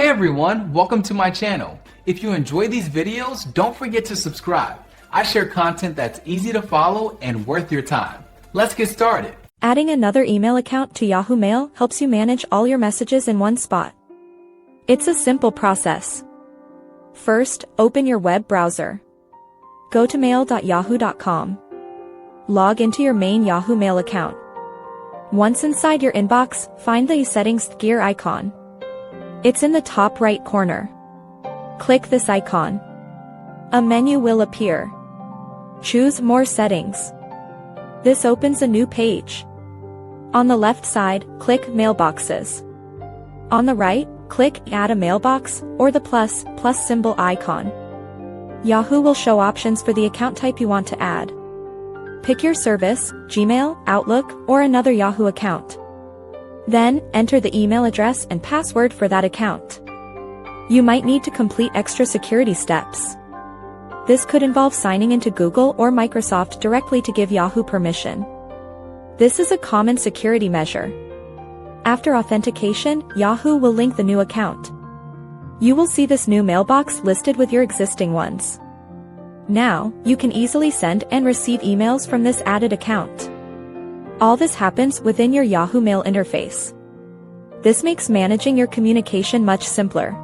Hey everyone, welcome to my channel. If you enjoy these videos, don't forget to subscribe. I share content that's easy to follow and worth your time. Let's get started. Adding another email account to Yahoo Mail helps you manage all your messages in one spot. It's a simple process. First, open your web browser. Go to mail.yahoo.com. Log into your main Yahoo Mail account. Once inside your inbox, find the Settings gear icon. It's in the top right corner. Click this icon. A menu will appear. Choose More Settings. This opens a new page. On the left side, click Mailboxes. On the right, click Add a Mailbox, or the plus symbol icon. Yahoo will show options for the account type you want to add. Pick your service, Gmail, Outlook, or another Yahoo account. Then, enter the email address and password for that account. You might need to complete extra security steps. This could involve signing into Google or Microsoft directly to give Yahoo permission. This is a common security measure. After authentication, Yahoo will link the new account. You will see this new mailbox listed with your existing ones. Now, you can easily send and receive emails from this added account. All this happens within your Yahoo Mail interface. This makes managing your communication much simpler.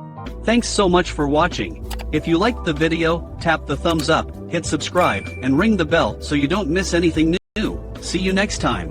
Thanks so much for watching. If you liked the video, tap the thumbs up, hit subscribe, and ring the bell so you don't miss anything new. See you next time.